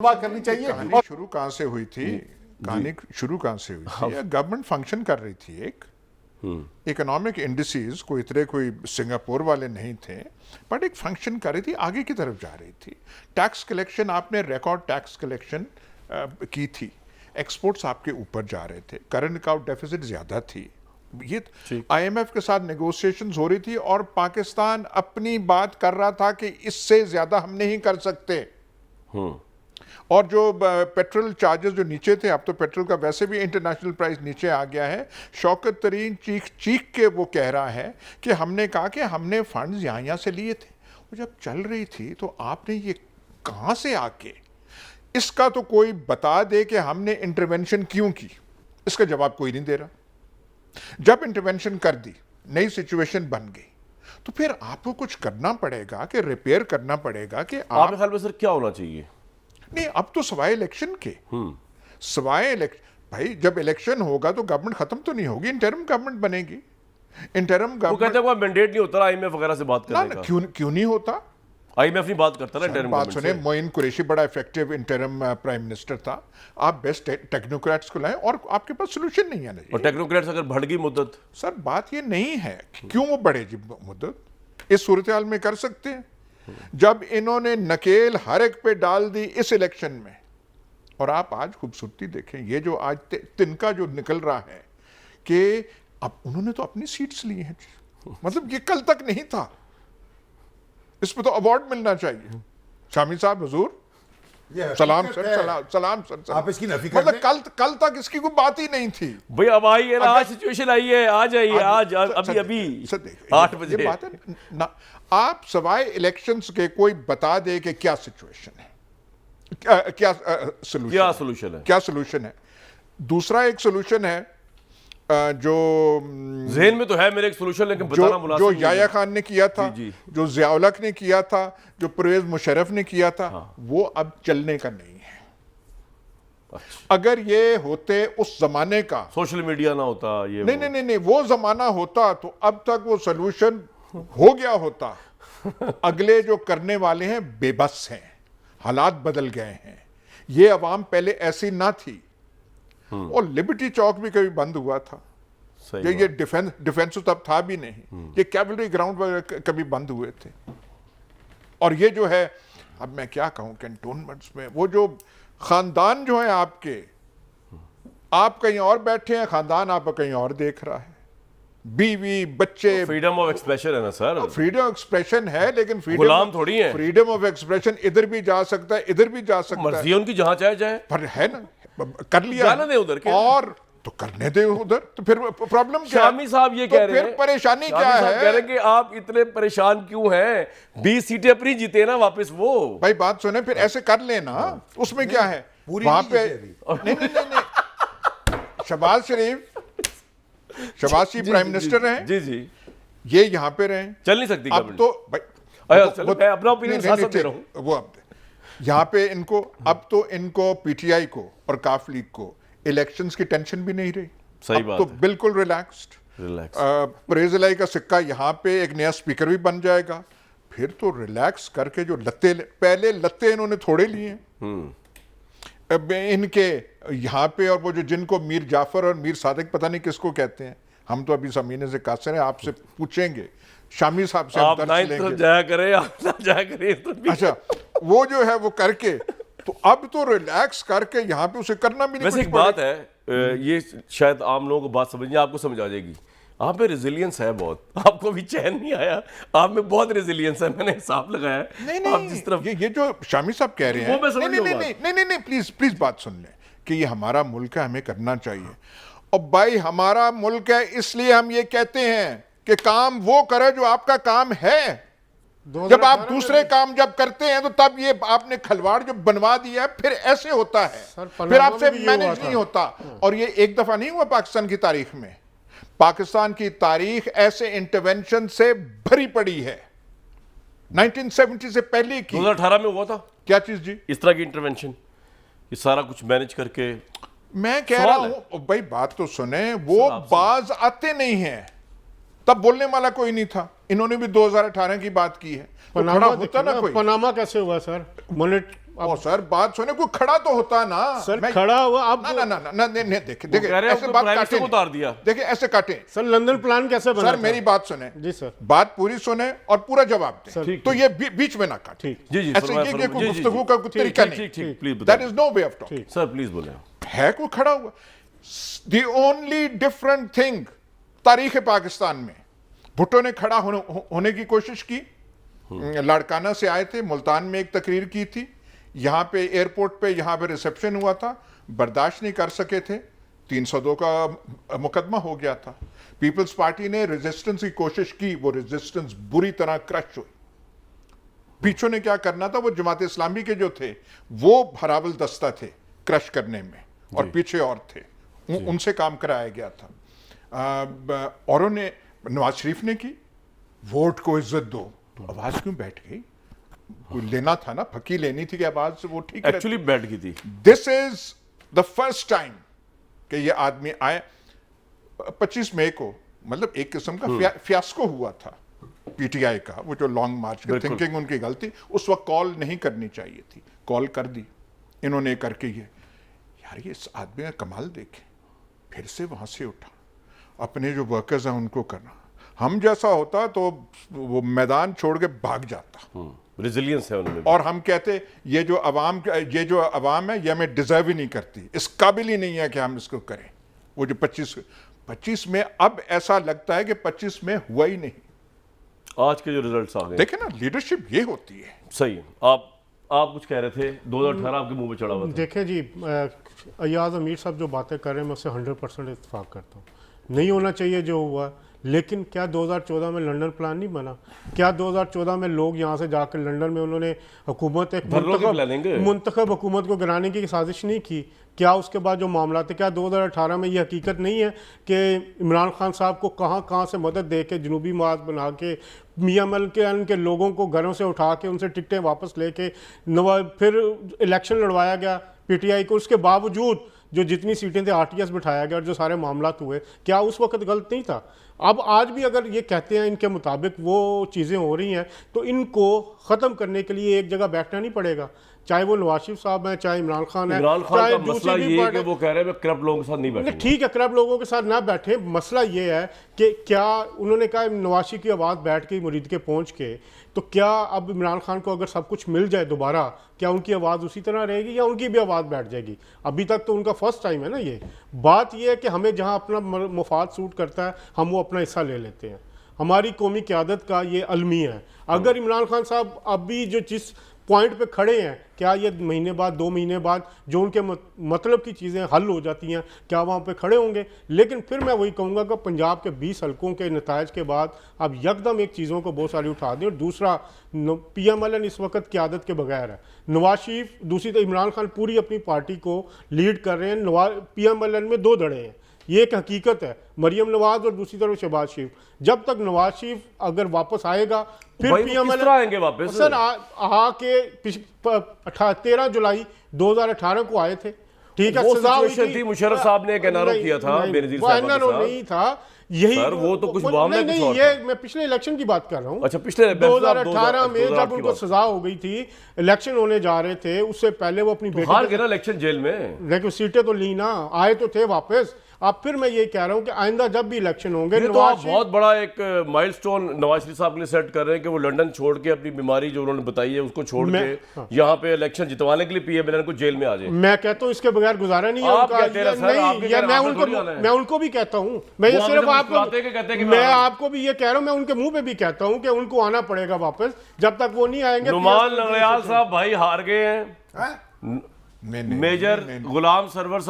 बात करनी चाहिए। कहानी शुरू कहाँ से हुई थी? कहानी शुरू कहाँ से हुई थी? गवर्नमेंट फंक्शन कर रही थी, एक इकोनॉमिक इंडिसेस कोई इतने कोई सिंगापुर वाले नहीं थे, बट एक फंक्शन कर रही थी, आगे की तरफ जा रही थी। टैक्स कलेक्शन, आपने रिकॉर्ड टैक्स कलेक्शन की थी, एक्सपोर्ट्स आपके ऊपर जा रहे थे, करंट अकाउंट डेफिसिट ज्यादा थी, ये आईएमएफ के साथ नेगोशिएशंस हो रही थी और पाकिस्तान अपनी बात कर रहा था कि इससे ज्यादा हम नहीं कर सकते। और जो पेट्रोल चार्जेस जो नीचे थे, अब तो पेट्रोल का वैसे भी इंटरनेशनल प्राइस नीचे आ गया है। शौकत तरीन चीख चीख के वो कह रहा है कि हमने कहा कि हमने फंड्स यहाँ से लिए थे। वो जब चल रही थी तो आपने ये कहाँ से आके, इसका तो कोई बता दे कि हमने इंटरवेंशन क्यों की, इसका जवाब कोई नहीं दे रहा। जब इंटरवेंशन कर दी, नई सिचुएशन बन गई, तो फिर आपको कुछ करना पड़ेगा कि रिपेयर करना पड़ेगा कि आपके ख्याल में सर क्या होना चाहिए? नहीं, अब तो सवाए इलेक्शन के, सवाए इलेक्शन, भाई जब इलेक्शन होगा तो गवर्नमेंट खत्म तो नहीं होगी, इंटरिम गवर्नमेंट बनेगी। इंटरिम वो गवर्नमेंट कहते हैं मैंडेट नहीं होता आईएमएफ वगैरह से बात करने का। क्यों नहीं होता? आईएमएफ नहीं बात करता ना इंटरिम बात गवर्नमेंट सुने, से। मोइन कुरैशी बड़ा इफेक्टिव इंटरिम प्राइम मिनिस्टर था। आप बेस्ट टेक्नोक्रेट्स को लाएं और आपके पास सोल्यूशन नहीं है ना और टेक्नोक्रेट्स अगर बढ़ गई मुद्दत, सर बात ये नहीं है क्यों वो बढ़े जी मुद्दत, इस सूरत हाल में कर सकते हैं। जब इन्होंने नकेल हर एक पे डाल दी इस इलेक्शन में, और आप आज खूबसूरती देखें, ये जो आज तिनका जो निकल रहा है कि अब उन्होंने तो अपनी सीट्स ली हैं, मतलब ये कल तक नहीं था। इस पे तो अवार्ड मिलना चाहिए। शामी साहब हुजूर, सलाम सर, सलाम सर। आप इसकी नफी कर मतलब कल तक इसकी कोई बात ही नहीं थी। भाई अब आई है ना, आज सिचुएशन आई है, आज आई है, आज अभी 8 बजे। ये बात है ना, आप सवाए इलेक्शंस के कोई बता दे कि क्या सिचुएशन है, क्या सोल्यूशन है, क्या सोल्यूशन है। दूसरा एक सोल्यूशन है जो ज़हन में तो है मेरे एक सोल्यूशन, लेकिन बताना मुनासिब जो नहीं याया है। खान ने किया था, जी। जो ज़ियाउल हक ने किया था, जो परवेज मुशर्रफ ने किया था, वो अब चलने का नहीं है। अच्छा। अगर ये होते उस जमाने का, सोशल मीडिया ना होता, ये नहीं, वो जमाना होता तो अब तक वो सोल्यूशन हो गया होता। अगले जो करने वाले हैं बेबस हैं, हालात बदल गए हैं। ये अवाम पहले ऐसी ना थी। और लिबर्टी चौक भी कभी बंद हुआ था, ये डिफेंस तब था भी नहीं। ये कैवलरी ग्राउंड वगैरह कभी बंद हुए थे। और ये जो है, अब मैं क्या कहूं, कैंटोनमेंट्स में वो जो खानदान जो है आपके, आप कहीं और बैठे हैं, खानदान आपका कहीं और देख रहा है, बीवी बच्चे। फ्रीडम ऑफ एक्सप्रेशन है ना सर, फ्रीडम ऑफ एक्सप्रेशन है, लेकिन गुलाम थोड़ी है। फ्रीडम ऑफ एक्सप्रेशन इधर भी जा सकता है, इधर भी जा सकता है, मर्जी है उनकी, जहां चाहे जाए। पर है ना, कर लिया जाने दे उधर के, और तो करने दे उधर, तो फिर प्रॉब्लम क्या? शामी साहब ये कह रहे हैं, फिर परेशानी क्या है? कह रहे हैं कि आप इतने परेशान क्यों हैं? 20 सीटें अपनी जीते ना वापस वो। भाई बात सुने, फिर ऐसे कर लेना, उसमें क्या है? वहां पे नहीं, शहबाज शरीफ प्राइम मिनिस्टर रहे, जी, ये यहाँ पे रहे, चल नहीं सकती अब तो मैं अपना ओपिनियन साथ दे रहा हूं। वो अब यहाँ पे इनको, अब तो इनको पीटीआई को और काफ लीग को इलेक्शंस की टेंशन भी नहीं रही। सही अब बात तो है। बिल्कुल रिलैक्स्ड। परवेज इलाही का सिक्का यहाँ पे एक नया स्पीकर भी बन जाएगा। फिर तो रिलैक्स करके जो पहले लत्ते इन्होंने थोड़े लिए, अब इनके यहाँ पे, और वो जो जिनको मीर जाफर और मीर सादिक पता नहीं किसको कहते हैं, हम तो अभी जमीने से कासिर हैं, आपसे पूछेंगे, शामी साहब से आप दर्ज ना लेंगे। जाया करें, आप ना जाया करें। अच्छा, वो जो है वो करके, तो अब तो रिलैक्स करके यहाँ पे उसे करना भी नहीं। वैसे एक बात है, ये शायद आम लोगों को बात समझनी, आपको समझ आ जाएगी। आप में रेजिलियंस है बहुत, आपको भी चैन नहीं आया, आप में बहुत रेजिलियंस है, मैंने हिसाब लगाया है। नहीं, आप जिस तरफ ये जो शामी साहब कह रहे हैं, वो मैं समझ नहीं, प्लीज बात सुन लें कि ये हमारा मुल्क है, हमें करना चाहिए। और भाई हमारा मुल्क है, इसलिए हम ये कहते हैं कि काम वो करे जो आपका काम है। जब आप दूसरे काम जब करते हैं तो तब ये आपने खलवाड़ जो बनवा दिया है, फिर ऐसे होता है, फिर आपसे मैनेज नहीं होता। और ये एक दफा नहीं हुआ पाकिस्तान की तारीख में। पाकिस्तान की तारीख ऐसे इंटरवेंशन से भरी पड़ी है, 1970 से पहले की। 2018 में हुआ था क्या चीज जी? इस तरह की इंटरवेंशन, ये सारा कुछ मैनेज करके। मैं कह रहा हूं भाई, बात तो सुने, वो बाज आते नहीं हैं, तब बोलने वाला कोई नहीं था। इन्होंने भी 2018 की बात की है, तो खड़ा होता ना कोई। पनामा कैसे हुआ सर? ओ सर बात सुने, कोई खड़ा तो होता ना सर खड़ा हुआ आप ना ना ना ना नहीं नहीं, देखिए देखिए कह रहे हैं ऐसे आपको बात प्राइवेट काटे से उतार दिया। देखिए ऐसे काटे सर लंदन प्लान कैसे बना सर, था? मेरी बात सुने जी सर। बात पूरी सुने और पूरा जवाब दें, ठीक, तो ये बीच में ना काटे। ठीक। जी जी ऐसे ये कोई जी, जी, गुफ्तगू जी। का कोई तरीका ठीक, नहीं, ठीक ठीक please that is no way of talking. Sir please बोले। है कोई खड़ा हुआ? द ओनली डिफरेंट थिंग तारीख पाकिस्तान में, भुट्टो ने खड़ा होने की कोशिश की, लाड़काना से आए थे, मुल्तान में एक तकरीर की थी, यहां पे एयरपोर्ट पे यहां पे रिसेप्शन हुआ था, बर्दाश्त नहीं कर सके थे, 302 का मुकदमा हो गया था। पीपल्स पार्टी ने रेजिस्टेंस की कोशिश की, वो रेजिस्टेंस बुरी तरह क्रश हुई। पीछे ने क्या करना था, वो जमात इस्लामी के जो थे वो हरावल दस्ता थे क्रश करने में, और पीछे और थे, उनसे काम कराया गया था। औरों ने, नवाज शरीफ ने की, वोट को इज्जत दो, आवाज क्यों बैठ गई? कोई लेना था ना, फकी लेनी थी कि आवाज से वो ठीक एक्चुअली बैठ गई थी। This is the first time कि ये आदमी आए। 25 मई को मतलब एक किस्म का फियास्को हुआ था पीटीआई का, वो जो लॉन्ग मार्च की थिंकिंग उनकी गलती, उस वक्त कॉल नहीं करनी चाहिए थी, कॉल कर दी इन्होंने करके। ये यार ये इस आदमी का कमाल देखे, फिर से वहां से उठा, अपने जो वर्कर्स हैं उनको करना। हम जैसा होता तो वो मैदान छोड़ के भाग जाता। रेजिलियंस है उनमें। और हम कहते ये जो अवाम है ये हमें डिजर्व ही नहीं करती, इस काबिल ही नहीं है कि हम इसको करें। वो जो 25 में, अब ऐसा लगता है कि 25 में हुआ ही नहीं। आज के जो रिजल्ट्स आ गए, देखे ना, लीडरशिप ये होती है। सही है। आप कुछ कह रहे थे, 2018 आपके मुंह पे चढ़ा हुआ था। देखें जी, अयाज अमीर साहब जो बातें कर रहे हैं मैं उससे 100% इत्तेफाक करता हूँ। नहीं होना चाहिए जो हुआ, लेकिन क्या 2014 में लंदन प्लान नहीं बना? क्या 2014 में लोग यहाँ से जाकर लंदन में उन्होंने हुकूमत, एक मुंतखब हुकूमत को गिराने की साजिश नहीं की? क्या उसके बाद जो मामला थे, क्या 2018 में ये हकीकत नहीं है कि इमरान खान साहब को कहाँ से मदद दे के, जनूबी मार्ग बना के, मियाँ मलिक के लोगों को घरों से उठा के उनसे टिकटें वापस लेके फिर इलेक्शन लड़वाया गया पीटीआई को? उसके बावजूद जो जितनी सीटें थे आरटीएस बिठाया गया और जो सारे मामला हुए, क्या उस वक्त गलत नहीं था? अब आज भी अगर ये कहते हैं इनके मुताबिक वो चीज़ें हो रही हैं, तो इनको ख़त्म करने के लिए एक जगह बैठना नहीं पड़ेगा, चाहे वो नवाज शरीफ साहब हैं, चाहे इमरान खान है, चाहे का मसला ये है कि वो कह रहे हैं करप्ट लोगों के साथ नहीं बैठेंगे। ठीक है, करप्ट लोगों के साथ ना बैठे। मसला ये है कि क्या उन्होंने कहा नवाज शरीफ की आवाज़ बैठ के मुरीद के पहुँच के, तो क्या अब इमरान खान को अगर सब कुछ मिल जाए दोबारा, क्या उनकी आवाज़ उसी तरह रहेगी या उनकी भी आवाज़ बैठ जाएगी? अभी तक तो उनका फर्स्ट टाइम है ना ये। बात ये है कि हमें जहाँ अपना मफाद सूट करता है हम वो अपना हिस्सा ले लेते हैं। हमारी कौमी क़यादत का ये अलमिया है। अगर इमरान खान साहब अभी जो जिस पॉइंट पे खड़े हैं, क्या ये महीने बाद, 2 महीने बाद जो उनके मतलब की चीज़ें हल हो जाती हैं, क्या वहाँ पे खड़े होंगे? लेकिन फिर मैं वही कहूँगा कि पंजाब के 20 हलकों के नतायज के बाद अब यकदम एक चीज़ों को बहुत सारी उठा दें। और दूसरा, PMLN इस वक्त क़यादत के बगैर है। नवाज शरीफ, दूसरी तो इमरान खान पूरी अपनी पार्टी को लीड कर रहे हैं। PMLN में 2 धड़े हैं, ये एक हकीकत है, मरियम नवाज और दूसरी तरफ शहबाज शरीफ। जब तक नवाज शरीफ अगर वापस आएगा फिर PMLN आएंगे वापस। सर आके 13 जुलाई 2018 को आए थे, ठीक है, सजा हुई थी। मुशर्रफ साहब ने एक एनआरओ किया था, बेनजीर साहब के साथ। नहीं था यही सर, वो तो कुछ मामला नहीं, ये मैं पिछले इलेक्शन की बात कर रहा हूँ। अच्छा, पिछले 2018 में जब उनको सजा हो गई थी, इलेक्शन होने जा रहे थे, उससे पहले वो अपनी बेटी हार गए ना इलेक्शन जेल में, लेकिन सीटें तो ली ना, आए तो थे वापस। अब फिर मैं ये कह रहा हूँ कि आइंदा जब भी इलेक्शन होंगे, तो आप बहुत बड़ा एक माइलस्टोन नवाज शरीफ साहब के लिए सेट कर रहे हैं कि वो लंदन छोड़ के अपनी बीमारी जो उन्होंने बताई है उसको छोड़ के यहाँ पे इलेक्शन जितवाने के लिए PMLN को जेल में आ जाए। मैं कहता हूँ इसके बगैर गुजारा नहीं है मैं उनको भी कहता हूँ, मैं ये सिर्फ मैं आपको भी ये कह रहा हूँ, मैं उनके मुंह पे भी कहता हूँ कि उनको आना पड़ेगा वापस, जब तक वो नहीं आएंगे। नुमान नंगयाल साहब भाई हार गए हैं, मेजर गुलाम सरवर